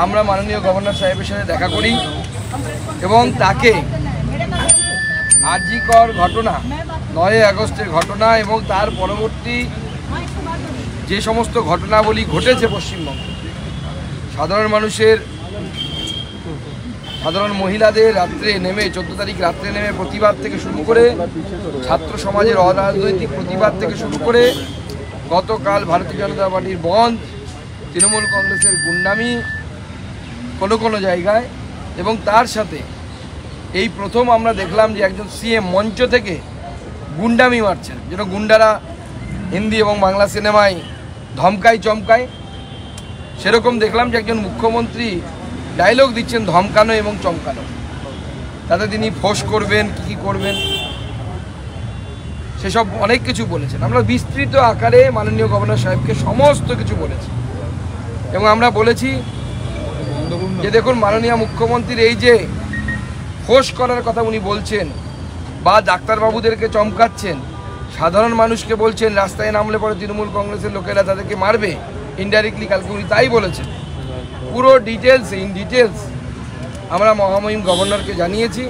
আমরা মাননীয় গভর্নর সাহেবের সাথে দেখা করি এবং তাকে আরজিকর ঘটনা 9 আগস্টের ঘটনা এবং তার পরবর্তী যে সমস্ত ঘটনাবলী ঘটেছে পশ্চিমবঙ্গে, সাধারণ মহিলাদের রাত্রে নেমে 14 তারিখ রাত্রে নেমে প্রতিবাদ থেকে শুরু করে ছাত্র সমাজের অরাজনৈতিক প্রতিবাদ থেকে শুরু করে গতকাল ভারতীয় জনতা পার্টির বন্ধ, তৃণমূল কংগ্রেসের গুন্ডামি কোনো জায়গায়, এবং তার সাথে এই প্রথম আমরা দেখলাম যে একজন সিএম মঞ্চ থেকে গুন্ডামি মারছেন, যেন গুন্ডারা হিন্দি এবং বাংলা সিনেমায় ধমকায় চমকায়, সেরকম দেখলাম যে একজন মুখ্যমন্ত্রী ডায়লগ দিচ্ছেন ধমকানো এবং চমকানো। তাতে তিনি ফোঁস করবেন, কী করবেন সেসব অনেক কিছু বলেছেন। আমরা বিস্তৃত আকারে মাননীয় গভর্নর সাহেবকে সমস্ত কিছু বলেছি এবং আমরা বলেছি যে দেখুন, মাননীয় মুখ্যমন্ত্রীর এই যে ফোঁস করার কথা উনি বলছেন বা ডাক্তারবাবুদেরকে চমকাচ্ছেন, সাধারণ মানুষকে বলছেন রাস্তায় নামলে পরে তৃণমূল কংগ্রেসের লোকেরা তাদেরকে মারবে, ইনডাইরেক্টলি কালকে উনি তাই বলেছেন। পুরো ইন ডিটেলস আমরা মহামহিম গভর্নরকে জানিয়েছি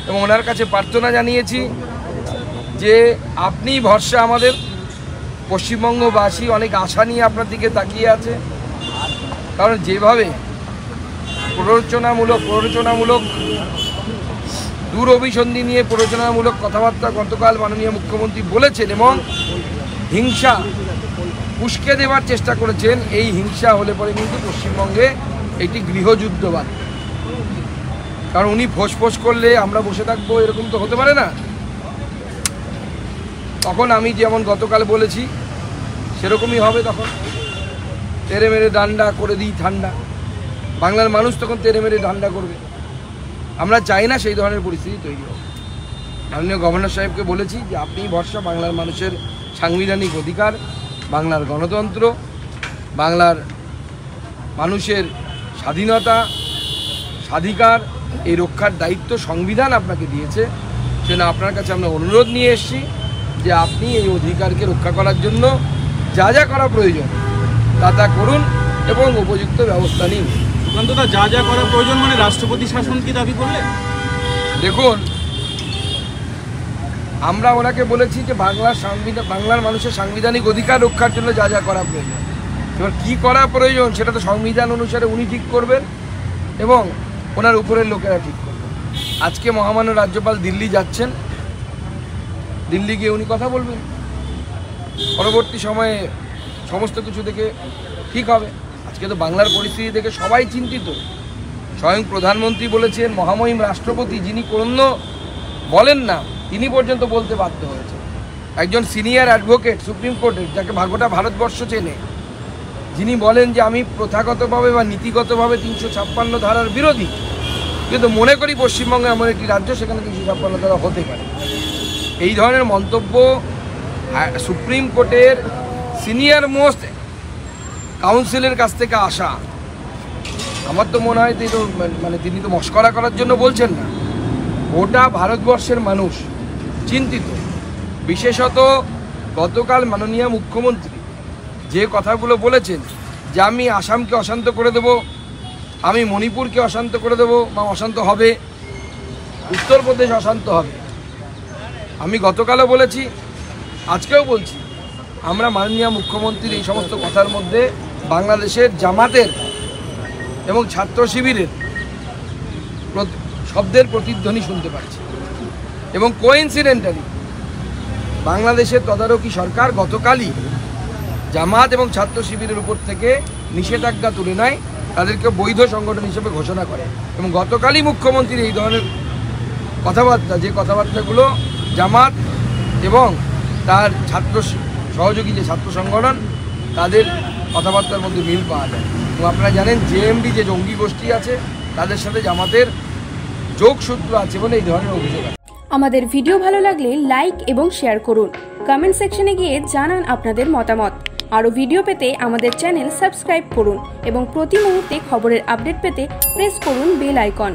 এবং ওনার কাছে প্রার্থনা জানিয়েছি যে আপনি ভরসা, আমাদের পশ্চিমবঙ্গবাসী অনেক আশা নিয়ে আপনার দিকে তাকিয়ে আছে। কারণ যেভাবে প্ররোচনামূলক দূর অভিসন্ধি নিয়ে প্ররোচনামূলক কথাবার্তা গতকাল মাননীয় মুখ্যমন্ত্রী বলেছেন এবং হিংসা উস্কে দেওয়ার চেষ্টা করেছেন, এই হিংসা হলে পরে কিন্তু পশ্চিমবঙ্গে একটি গৃহযুদ্ধ বাড়বে। কারণ উনি ফোঁস করলে আমরা বসে থাকবো, এরকম তো হতে পারে না। তখন আমি যেমন গতকাল বলেছি সেরকমই হবে, তখন তেরে মেরে ডান্ডা করে দিই ঠান্ডা, বাংলার মানুষ তখন তেরে মেরে ডান্ডা করবে। আমরা চাই না সেই ধরনের পরিস্থিতি তৈরি হোক। মাননীয় গভর্নর সাহেবকে বলেছি যে আপনি ভরসা, বাংলার মানুষের সাংবিধানিক অধিকার, বাংলার গণতন্ত্র, বাংলার মানুষের স্বাধীনতা স্বাধিকার এই রক্ষার দায়িত্ব সংবিধান আপনাকে দিয়েছে। সেজন্য আপনার কাছে আমরা অনুরোধ নিয়ে এসেছি যে আপনি এই অধিকারকে রক্ষা করার জন্য যা করা প্রয়োজন তা করুন এবং উপযুক্ত ব্যবস্থা নিন। সুকান্তদা, যা করা প্রয়োজন মানে রাষ্ট্রপতি শাসন কি দাবি করলেন? দেখুন, আমরা ওনাকে বলেছি যে বাংলার মানুষের সাংবিধানিক অধিকার রক্ষার জন্য যা করা প্রয়োজন। এবার কী করা প্রয়োজন সেটা তো সংবিধান অনুসারে উনি ঠিক করবেন এবং ওনার উপরের লোকেরা ঠিক করবেন। আজকে মহামান্য রাজ্যপাল দিল্লি যাচ্ছেন, দিল্লি গিয়ে উনি কথা বলবেন, পরবর্তী সময়ে সমস্ত কিছু দেখে ঠিক হবে। আজকে তো বাংলার পরিস্থিতি দেখে সবাই চিন্তিত। স্বয়ং প্রধানমন্ত্রী বলেছেন, মহামহিম রাষ্ট্রপতি যিনি কোনো বলেন না তিনি পর্যন্ত বলতে বাধ্য হয়েছে। একজন সিনিয়র অ্যাডভোকেট সুপ্রিম কোর্টের, যাকে গোটা ভারতবর্ষ চেনে, যিনি বলেন যে আমি প্রথাগতভাবে বা নীতিগতভাবে 356 ধারার বিরোধী, কিন্তু মনে করি পশ্চিমবঙ্গে এমন একটি রাজ্য সেখানে 356 ধারা হতে পারে। এই ধরনের মন্তব্য সুপ্রিম কোর্টের সিনিয়র মোস্ট কাউন্সিলের কাছ থেকে আসা, আমার তো মনে হয় তিনি তো মস্করা করার জন্য বলছেন না। গোটা ভারতবর্ষের মানুষ চিন্তিত। বিশেষত গতকাল মাননীয় মুখ্যমন্ত্রী যে কথাগুলো বলেছেন যে আমি আসামকে অশান্ত করে দেব, আমি মণিপুরকে অশান্ত করে দেব বা অশান্ত হবে, উত্তরপ্রদেশ অশান্ত হবে। আমি গতকালও বলেছি, আজকেও বলছি, আমরা মাননীয় মুখ্যমন্ত্রীর এই সমস্ত কথার মধ্যে বাংলাদেশের জামাতের এবং ছাত্র শিবিরের শব্দের প্রতিধ্বনি শুনতে পাচ্ছি। এবং কোইন্সিডেন্টালি বাংলাদেশের তদারকি সরকার গতকালই জামাত এবং ছাত্র শিবিরের উপর থেকে নিষেধাজ্ঞা তুলে নেয়, তাদেরকে বৈধ সংগঠন হিসেবে ঘোষণা করে। এবং গতকালই মুখ্যমন্ত্রীর এই ধরনের কথাবার্তা, যে কথাবার্তাগুলো জামাত এবং তার ছাত্র সহযোগী যে ছাত্র সংগঠন, তাদের কথাবার্তার মধ্যে মিল পাওয়া যায়। এবং আপনারা জানেন জেএমবি যে জঙ্গি গোষ্ঠী আছে, তাদের সাথে জামাতের যোগসূত্র আছে বলে এই ধরনের অভিযোগ আছে। আমাদের ভিডিও ভালো লাগলে লাইক এবং শেয়ার করুন। কমেন্ট সেকশনে গিয়ে জানান আপনাদের মতামত। আরও ভিডিও পেতে আমাদের চ্যানেল সাবস্ক্রাইব করুন এবং প্রতি মুহূর্তে খবরের আপডেট পেতে প্রেস করুন বেল আইকন।